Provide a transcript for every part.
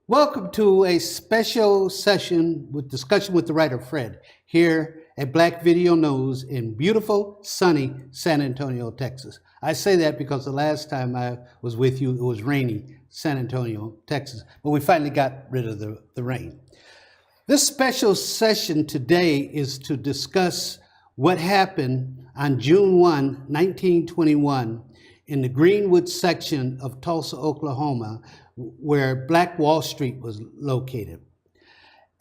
Welcome to a special session with discussion with the writer Fred here at Black Video News in beautiful, sunny San Antonio, Texas. I say that because the last time I was with you, it was rainy San Antonio, Texas, but we finally got rid of the rain. This special session today is to discuss what happened on June 1921, in the Greenwood section of Tulsa, Oklahoma, where Black Wall Street was located.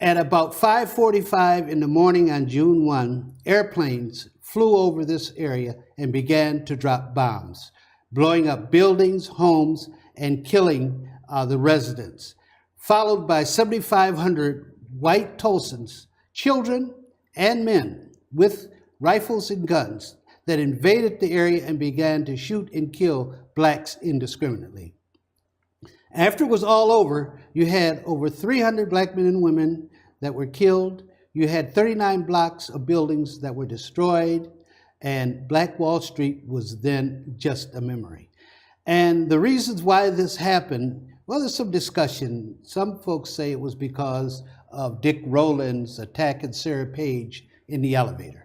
At about 5:45 in the morning on June 1, airplanes flew over this area and began to drop bombs, blowing up buildings, homes, and killing the residents, followed by 7,500 white Tulsans, children and men with rifles and guns that invaded the area and began to shoot and kill blacks indiscriminately. After it was all over, you had over 300 black men and women that were killed. You had 39 blocks of buildings that were destroyed, and Black Wall Street was then just a memory. And the reasons why this happened, well, there's some discussion. Some folks say it was because of Dick Rowland's attacking Sarah Page in the elevator.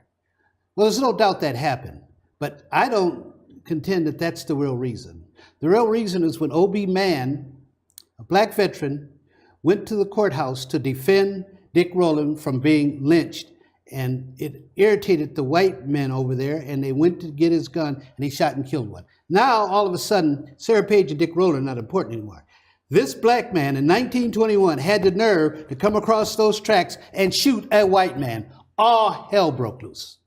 Well, there's no doubt that happened, but I don't contend that that's the real reason. The real reason is when O.B. Mann, a black veteran, went to the courthouse to defend Dick Rowland from being lynched, and it irritated the white men over there, and they went to get his gun, and he shot and killed one. Now, all of a sudden, Sarah Page and Dick Rowland are not important anymore. This black man in 1921 had the nerve to come across those tracks and shoot a white man. All hell broke loose.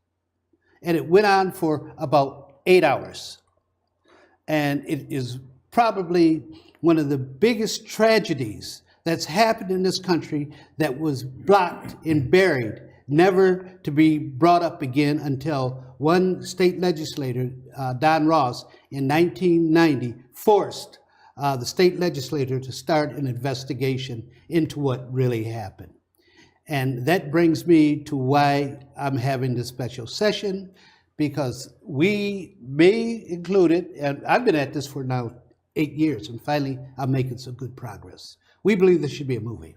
And it went on for about 8 hours. And it is probably one of the biggest tragedies that's happened in this country that was blocked and buried, never to be brought up again until one state legislator, Don Ross, in 1990, forced the state legislature to start an investigation into what really happened. And that brings me to why I'm having this special session, because we may include it, and I've been at this for now 8 years, and finally I'm making some good progress. We believe this should be a movie,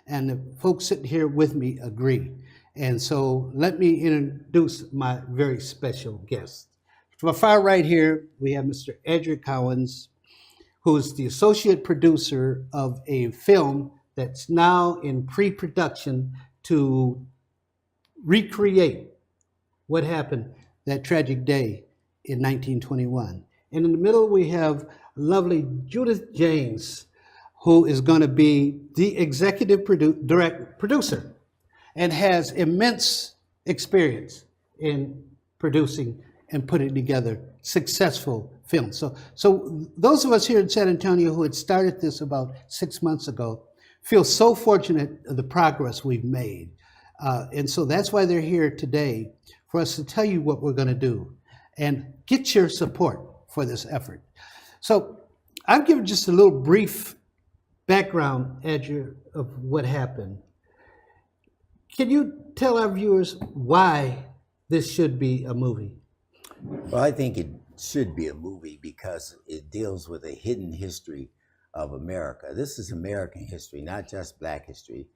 and the folks sitting here with me agree. And so let me introduce my very special guest. To my far right here, we have Mr. Edric Cowens, who is the associate producer of a film that's now in pre-production to recreate what happened that tragic day in 1921. And in the middle, we have lovely Judith James, who is going to be the executive producer and has immense experience in producing and putting together successful films. So those of us here in San Antonio who had started this about 6 months ago feel so fortunate of the progress we've made. And so that's why they're here today, for us to tell you what we're going to do and get your support for this effort. So I've given just a little brief background, Edgar, of what happened. Can you tell our viewers why this should be a movie? Well, I think it should be a movie because it deals with a hidden history of America. This is American history, not just Black history.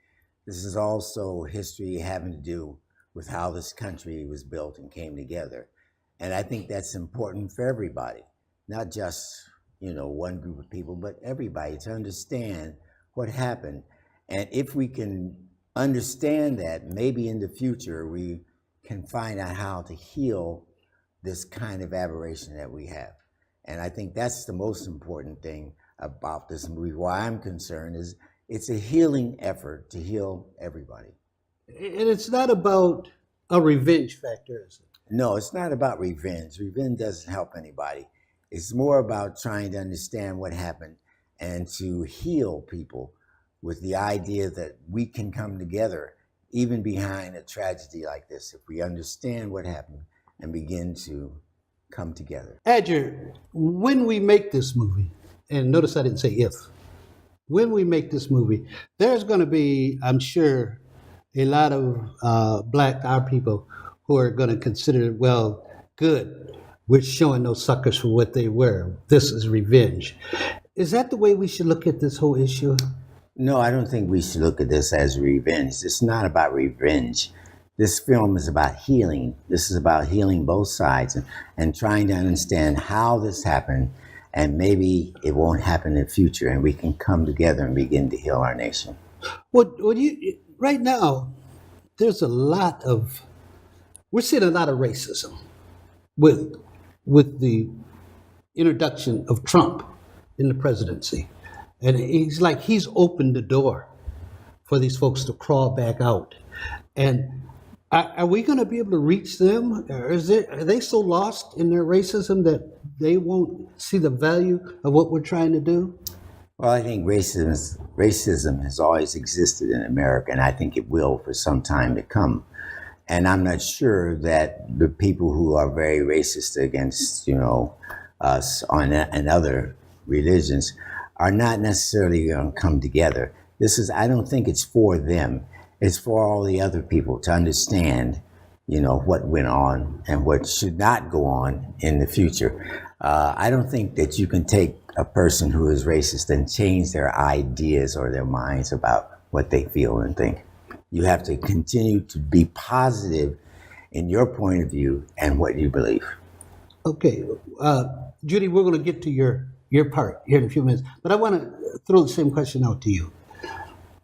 This is also history having to do with how this country was built and came together. And I think that's important for everybody, not just, one group of people, but everybody to understand what happened. And if we can understand that, maybe in the future we can find out how to heal this kind of aberration that we have. And I think that's the most important thing about this movie. Why I'm concerned is it's a healing effort to heal everybody. And it's not about a revenge factor, is it? No, it's not about revenge. Revenge doesn't help anybody. It's more about trying to understand what happened and to heal people with the idea that we can come together even behind a tragedy like this if we understand what happened and begin to come together. Edgar, when we make this movie, and notice I didn't say if, when we make this movie, there's going to be, I'm sure, a lot of our people who are going to consider, well, good, we're showing those suckers for what they were. This is revenge. Is that the way we should look at this whole issue? No, I don't think we should look at this as revenge. It's not about revenge. This film is about healing. This is about healing both sides and trying to understand how this happened, and maybe it won't happen in the future, and we can come together and begin to heal our nation. What you right now? There's we're seeing a lot of racism with the introduction of Trump in the presidency, and he's opened the door for these folks to crawl back out. And are we going to be able to reach them? Or are they so lost in their racism that they won't see the value of what we're trying to do? Well, I think racism has always existed in America, and I think it will for some time to come. And I'm not sure that the people who are very racist against, us and other religions are not necessarily going to come together. I don't think it's for them. It's for all the other people to understand, what went on and what should not go on in the future. I don't think that you can take a person who is racist and change their ideas or their minds about what they feel and think. You have to continue to be positive in your point of view and what you believe. Okay, Judy, we're going to get to your part here in a few minutes, but I want to throw the same question out to you.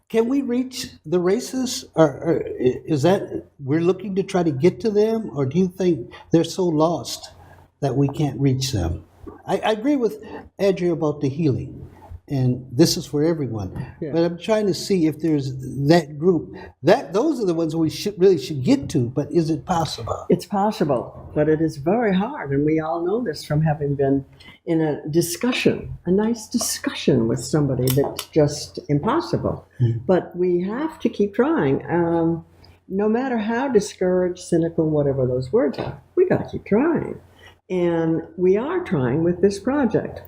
Can we reach the racists, or is that we're looking to try to get to them, or do you think they're so lost that we can't reach them? I agree with Andrea about the healing, and this is for everyone. Yeah. But I'm trying to see if there's that group. Those are the ones we should get to, but is it possible? It's possible, but it is very hard, and we all know this from having been in a discussion, a nice discussion with somebody that's just impossible. Mm-hmm. But we have to keep trying. No matter how discouraged, cynical, whatever those words are, we got to keep trying. And we are trying with this project.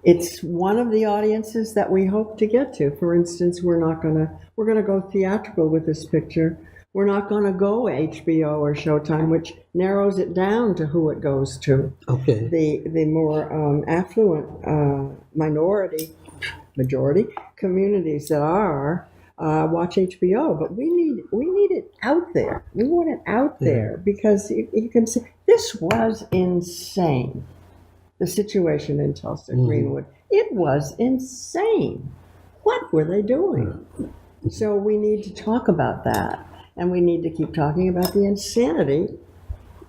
It's one of the audiences that we hope to get to. For instance, we're going to go theatrical with this picture. We're not going to go HBO or Showtime, which narrows it down to who it goes to. Okay. The more affluent majority communities that watch HBO, but we need it out there. We want it out there because you can see this was insane. The situation in Tulsa, Greenwood, it was insane. What were they doing? So we need to talk about that, and we need to keep talking about the insanity,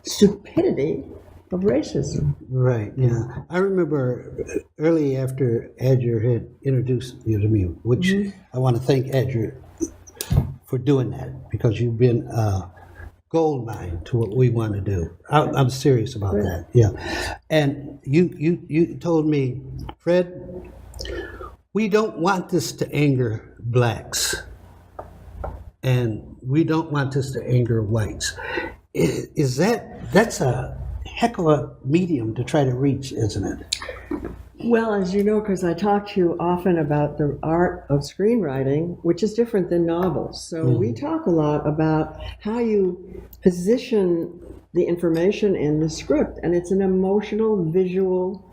stupidity of racism. Right, yeah. I remember early after Adger had introduced you to me, which I want to thank Adger for doing that, because you've been a gold mine to what we want to do. I'm serious about that, yeah. And you told me, Fred, we don't want this to anger blacks, and we don't want this to anger whites. That's a heck of a medium to try to reach, isn't it? Well, as you know, because I talk to you often about the art of screenwriting, which is different than novels. So we talk a lot about how you position the information in the script, and it's an emotional, visual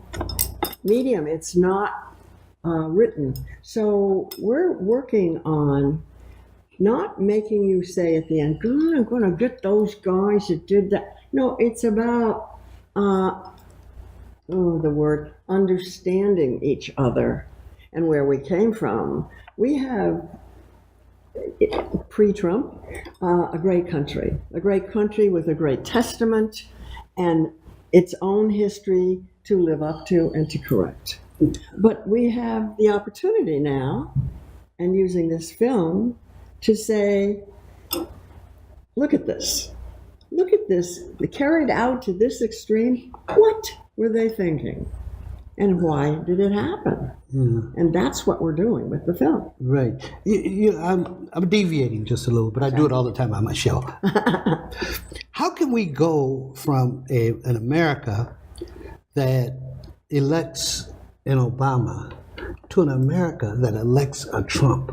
medium. It's not written. So we're working on not making you say at the end, God, I'm going to get those guys that did that. No, it's about understanding each other and where we came from. We have, pre-Trump, a great country with a great testament and its own history to live up to and to correct. But we have the opportunity now, and using this film, to say, look at this, carried out to this extreme. What were they thinking? And why did it happen? And that's what we're doing with the film. Right. I'm deviating just a little, but I do it all the time on my show. How can we go from an America that elects an Obama to an America that elects a Trump?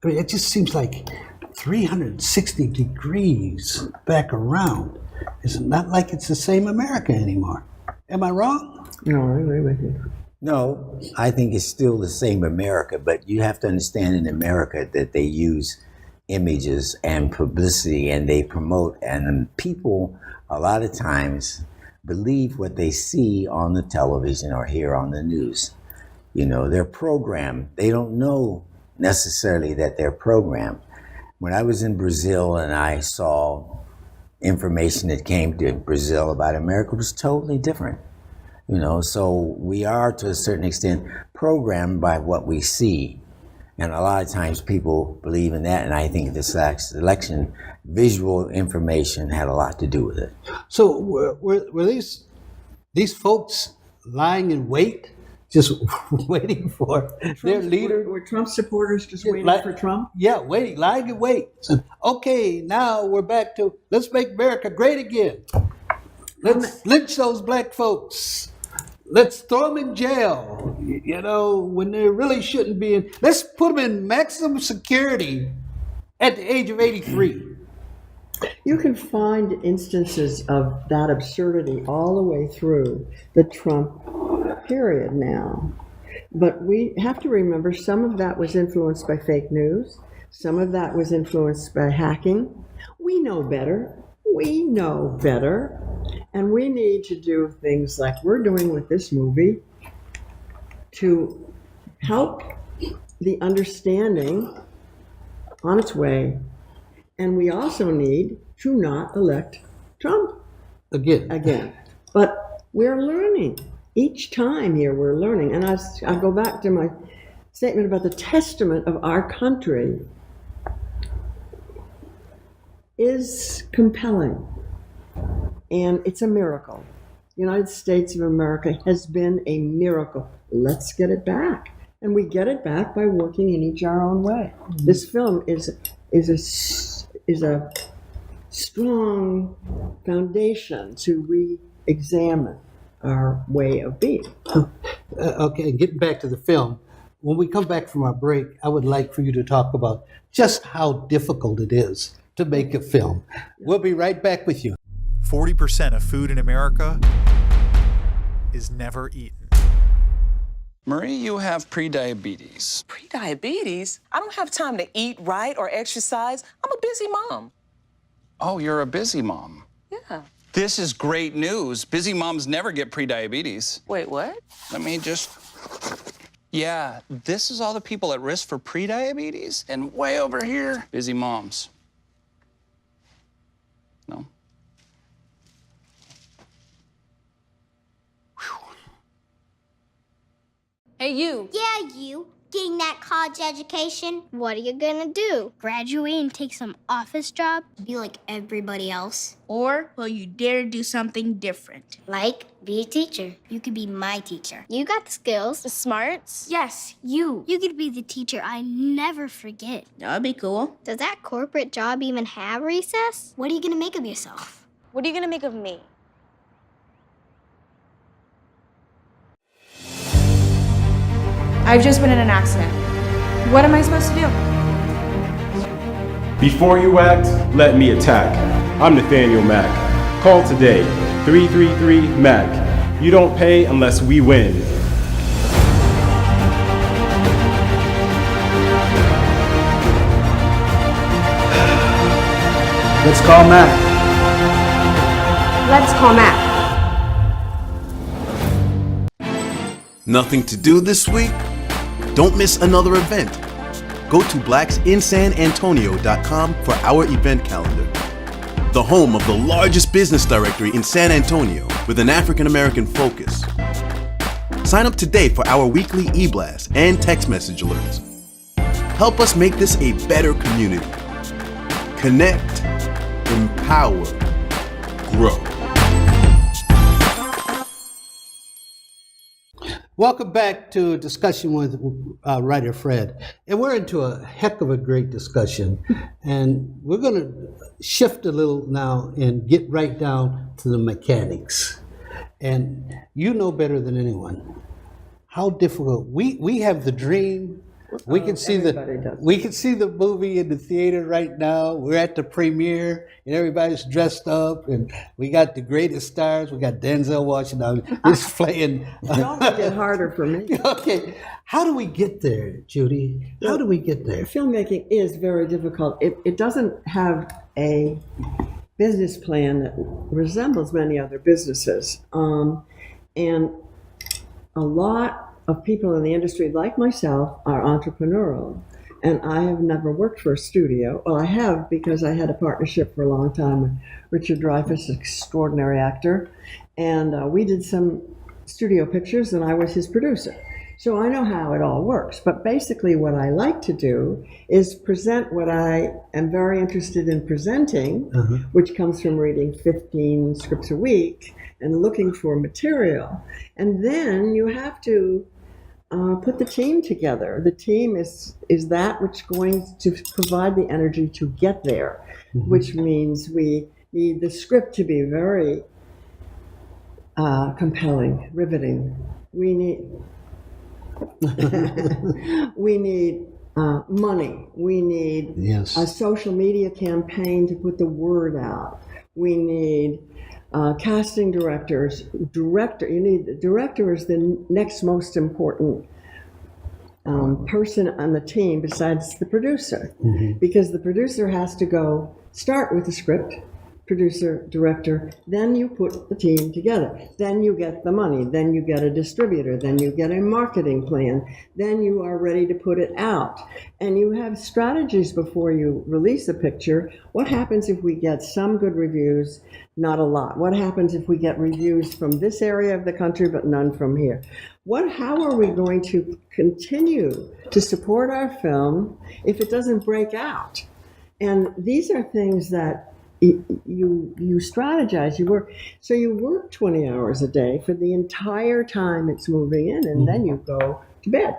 I mean, it just seems like 360 degrees back around. It's not like it's the same America anymore. Am I wrong? No, I agree with you. No, I think it's still the same America, but you have to understand in America that they use images and publicity and they promote, and people a lot of times believe what they see on the television or hear on the news. You know, they're programmed. They don't know necessarily that they're programmed. When I was in Brazil and I saw information that came to Brazil about America, it was totally different. You know, so we are to a certain extent programmed by what we see. And a lot of times people believe in that. And I think this last election, visual information had a lot to do with it. So were these folks lying in wait, just waiting for their leader? Were Trump supporters just waiting for Trump? Yeah, waiting, lying in wait. So, okay, now we're back to let's make America great again. Let's lynch those black folks. Let's throw them in jail, you know, when they really shouldn't be in. Let's put them in maximum security at the age of 83. You can find instances of that absurdity all the way through the Trump period now. But we have to remember some of that was influenced by fake news. Some of that was influenced by hacking. We know better. We know better. And we need to do things like we're doing with this movie to help the understanding on its way. And we also need to not elect Trump again. But we're learning. Each time here we're learning. And I go back to my statement about the testament of our country is compelling. And it's a miracle. The United States of America has been a miracle. Let's get it back. And we get it back by working in each our own way. This film is a strong foundation to re-examine our way of being. Okay, getting back to the film. When we come back from our break, I would like for you to talk about just how difficult it is to make a film. We'll be right back with you. 40% of food in America is never eaten. Marie, you have prediabetes. Prediabetes? I don't have time to eat right or exercise. I'm a busy mom. Oh, you're a busy mom. Yeah. This is great news. Busy moms never get prediabetes. Wait, what? Let me just... Yeah, this is all the people at risk for prediabetes, and way over here, busy moms. No? Hey, you. Yeah, you. Getting that college education? What are you gonna do? Graduate and take some office job? Be like everybody else? Or will you dare do something different? Like, be a teacher. You could be my teacher. You got the skills. The smarts? Yes, you. You could be the teacher I never forget. That'd be cool. Does that corporate job even have recess? What are you gonna make of yourself? What are you gonna make of me? I've just been in an accident. What am I supposed to do? Before you act, let me attack. I'm Nathaniel Mack. Call today, 333-MAC. You don't pay unless we win. Let's call Mac. Let's call Matt. Nothing to do this week? Don't miss another event. Go to blacksinsanantonio.com for our event calendar. The home of the largest business directory in San Antonio with an African American focus. Sign up today for our weekly e-blast and text message alerts. Help us make this a better community. Connect, empower, grow. Welcome back to a discussion with writer Fred. And we're into a heck of a great discussion. And we're going to shift a little now and get right down to the mechanics. And you know better than anyone how difficult. We have the dream We can see everybody does. we can see the movie in the theater right now. We're at the premiere, and everybody's dressed up, and we got the greatest stars. We got Denzel Washington. He's playing. Don't make it harder for me. Okay, how do we get there, Judy? How do we get there? Filmmaking is very difficult. It doesn't have a business plan that resembles many other businesses. And a lot of people in the industry, like myself, are entrepreneurial. And I have never worked for a studio. Well, I have because I had a partnership for a long time with Richard Dreyfuss, an extraordinary actor. And we did some studio pictures, and I was his producer. So I know how it all works. But basically what I like to do is present what I am very interested in presenting, which comes from reading 15 scripts a week and looking for material. And then you have to put the team together. The team is that which is going to provide the energy to get there, which means we need the script to be very compelling, riveting. We need money. We need a social media campaign to put the word out. We need casting directors. The director is the next most important person on the team besides the producer, because the producer has to start with the script, producer, director, then you put the team together. Then you get the money, then you get a distributor, then you get a marketing plan, then you are ready to put it out. And you have strategies before you release a picture. What happens if we get some good reviews, not a lot? What happens if we get reviews from this area of the country but none from here? How are we going to continue to support our film if it doesn't break out? And these are things that you strategize, you work. So you work 20 hours a day for the entire time it's moving in, and then you go to bed.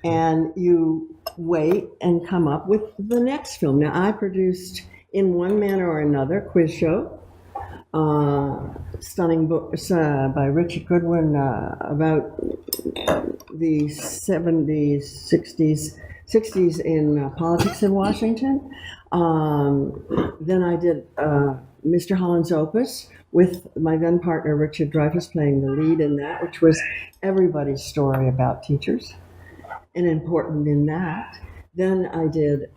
And you wait and come up with the next film. Now, I produced, in one manner or another, Quiz Show, stunning books by Richard Goodwin about the 70s, 60s in politics in Washington. Then I did Mr. Holland's Opus with my then partner Richard Dreyfuss playing the lead in that, which was everybody's story about teachers and important in that. Then I did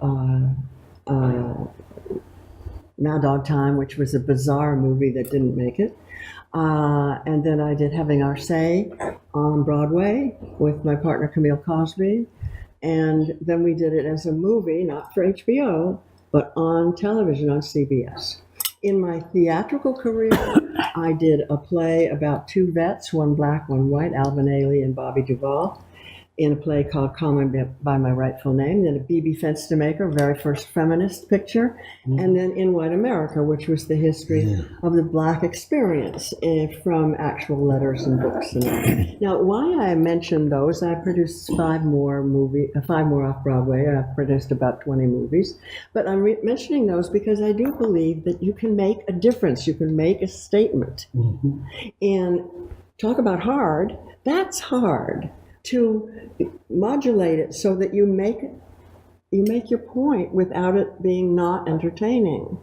Mad Dog Time, which was a bizarre movie that didn't make it. And then I did Having Our Say on Broadway with my partner Camille Cosby. And then we did it as a movie, not for HBO, but on television on CBS. In my theatrical career, I did a play about two vets, one black, one white, Alvin Ailey and Bobby Duvall, in a play called Call Me by My Rightful Name, then a B.B. Fenstermaker, very first feminist picture, and then In White America, which was the history of the Black experience from actual letters and books. Now, why I mentioned those, I produced 5 more off-Broadway. I've produced about 20 movies. But I'm mentioning those because I do believe that you can make a difference. You can make a statement. And talk about hard, that's hard. To modulate it so that you make your point without it being not entertaining.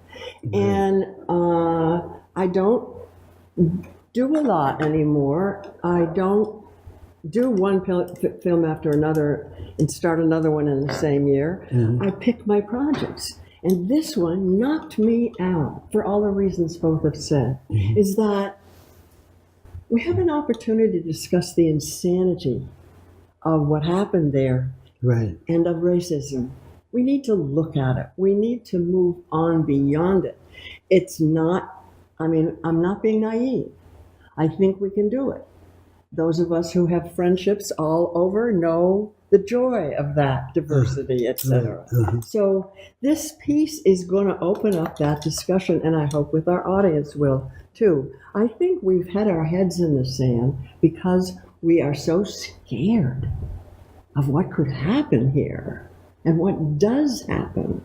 And I don't do a lot anymore. I don't do one film after another and start another one in the same year. I pick my projects. And this one knocked me out for all the reasons both have said, is that we have an opportunity to discuss the insanity of what happened there, and of racism. We need to look at it. We need to move on beyond it. It's not, I'm not being naive. I think we can do it. Those of us who have friendships all over know the joy of that diversity, etc. So this piece is going to open up that discussion, and I hope with our audience will too. I think we've had our heads in the sand because we are so scared of what could happen here and what does happen.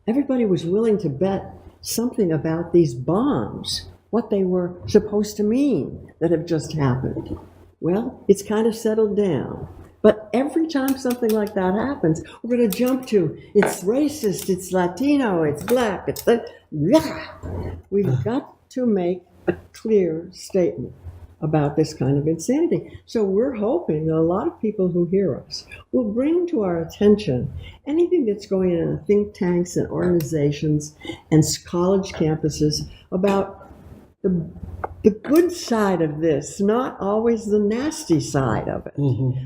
Everybody was willing to bet something about these bombs, what they were supposed to mean that have just happened. Well, it's kind of settled down. But every time something like that happens, we're going to jump to it's racist, it's Latino, it's black, it's the yeah. We've got to make a clear statement about this kind of insanity. So we're hoping that a lot of people who hear us will bring to our attention anything that's going on in think tanks and organizations and college campuses about the good side of this, not always the nasty side of it.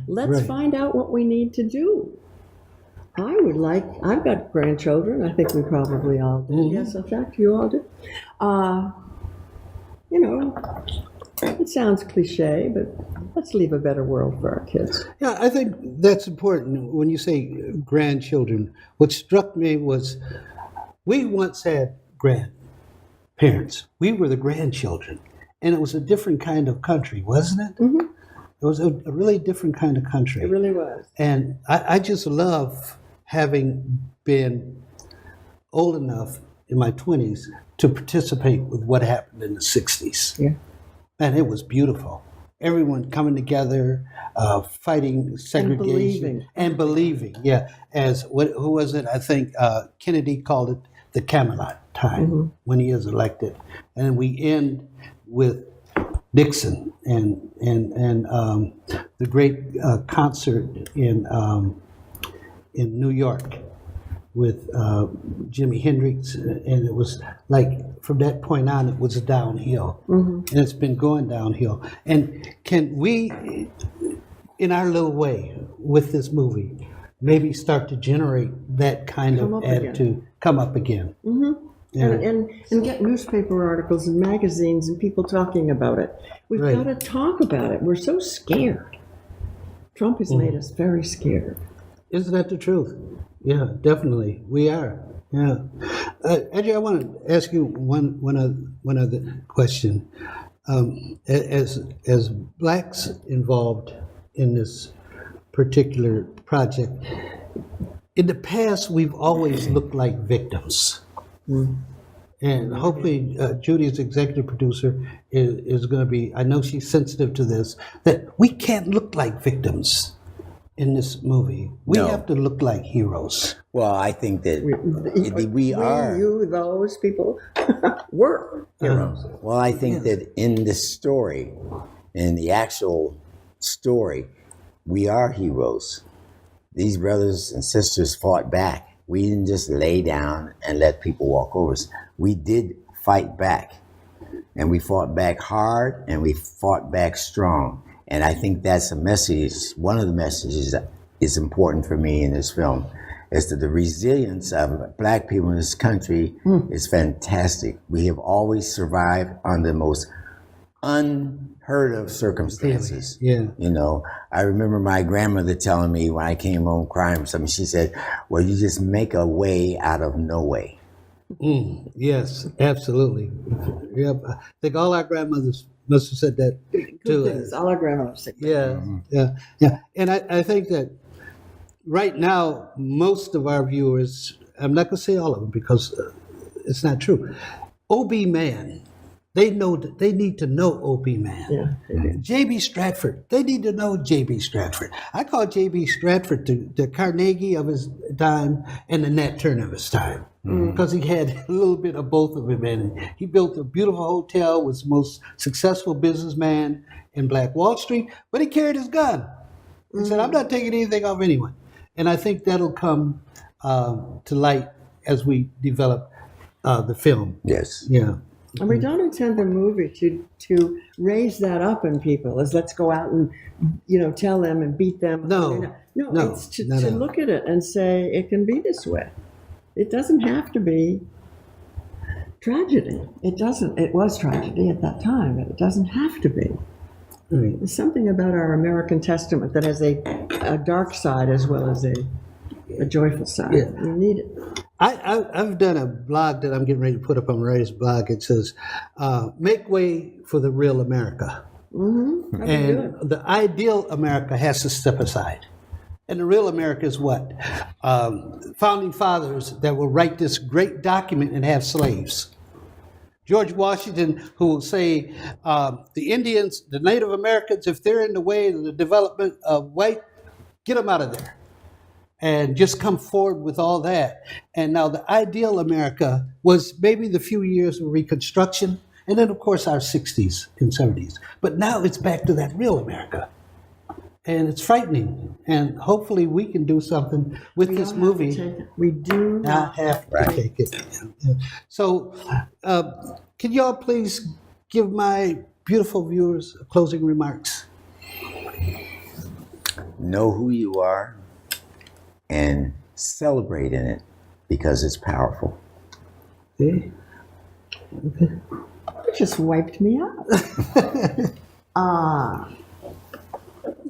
Let's find out what we need to do. I've got grandchildren. I think we probably all do. Yes, in fact, you all do. You know, it sounds cliche, but let's leave a better world for our kids. Yeah, I think that's important. When you say grandchildren, what struck me was we once had grandparents. We were the grandchildren. And it was a different kind of country, wasn't it? It was a really different kind of country. It really was. And I just love having been old enough in my 20s to participate with what happened in the 60s. Yeah. And it was beautiful. Everyone coming together, fighting segregation. And believing. Yeah. Who was it? I think Kennedy called it the Camelot time when he is elected. And we end with Nixon and the great concert in New York with Jimi Hendrix, and it was like from that point on it was downhill, and it's been going downhill. And can we, in our little way with this movie, maybe start to generate that kind of attitude, come up again? Yeah. And get newspaper articles and magazines and people talking about it. We've got to talk about it. We're so scared. Trump has made us very scared. Isn't that the truth? Yeah, definitely. We are. Yeah. Andrew, I want to ask you one other question. As blacks involved in this particular project, in the past, we've always looked like victims. And hopefully Judy, as executive producer, is going to be, I know she's sensitive to this, that we can't look like victims in this movie. We have to look like heroes. Well, I think that we are. You, those people, were heroes. Well, I think that in the story, in the actual story, we are heroes. These brothers and sisters fought back. We didn't just lay down and let people walk over us. We did fight back. And we fought back hard, and we fought back strong. And I think that's a message. One of the messages that is important for me in this film is that the resilience of black people in this country is fantastic. We have always survived under the most unheard of circumstances. Yeah. You know, I remember my grandmother telling me when I came home crying or something, she said, well, you just make a way out of no way. Yes, absolutely. Yep. I think all our grandmothers must have said that to us. All our grandmothers said that. Yeah. And I think that right now, most of our viewers, I'm not going to say all of them because it's not true. O.B. Mann, they need to know O.B. Mann. Yeah. J.B. Stratford, they need to know J.B. Stratford. I call J.B. Stratford the Carnegie of his time and the Nat Turner of his time. Because he had a little bit of both of them in it. He built a beautiful hotel, was the most successful businessman in Black Wall Street, but he carried his gun. He said, I'm not taking anything off anyone. And I think that'll come to light as we develop the film. Yes. Yeah. And we don't intend the movie to raise that up in people as let's go out and, tell them and beat them. No, it's to look at it and say it can be this way. It doesn't have to be tragedy. It was tragedy at that time, but it doesn't have to be. Right. There's something about our American Testament that has a dark side as well as a joyful side. Yeah. We need it. I've done a blog that I'm getting ready to put up on Writer's Blog. It says, make way for the real America. And the ideal America has to step aside. And the real America is what? Founding fathers that will write this great document and have slaves. George Washington, who will say, the Indians, the Native Americans, if they're in the way of the development of white get them out of there. And just come forward with all that. And now the ideal America was maybe the few years of Reconstruction, and then of course our 60s and 70s. But now it's back to that real America. And it's frightening. And hopefully we can do something with this movie. We do Not have to take it. Yeah. So can y'all please give my beautiful viewers closing remarks? Know who you are and celebrate in it because it's powerful. Okay. You just wiped me out.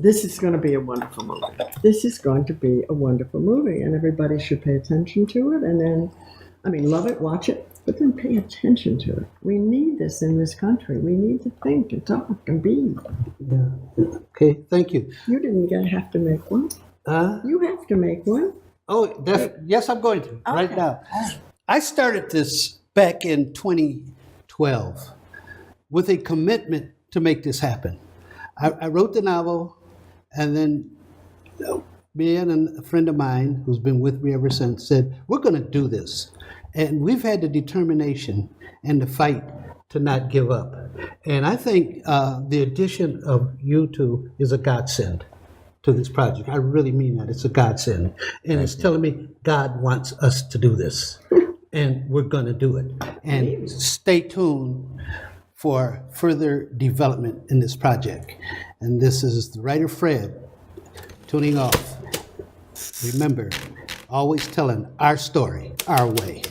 This is going to be a wonderful movie. This is going to be a wonderful movie, and everybody should pay attention to it. And then, I mean, love it, watch it, but then pay attention to it. We need this in this country. We need to think and talk and be. Yeah. Okay, thank you. You didn't have to make one. You have to make one. Oh, yes, I'm going to, right now. I started this back in 2012 with a commitment to make this happen. I wrote the novel, and then me and a friend of mine who's been with me ever since said, we're going to do this. And we've had the determination and the fight to not give up. And I think the addition of you two is a godsend to this project. I really mean that. It's a godsend. And it's telling me God wants us to do this. And we're going to do it. And stay tuned for further development in this project. And this is the writer Fred tuning off. Remember, always telling our story our way.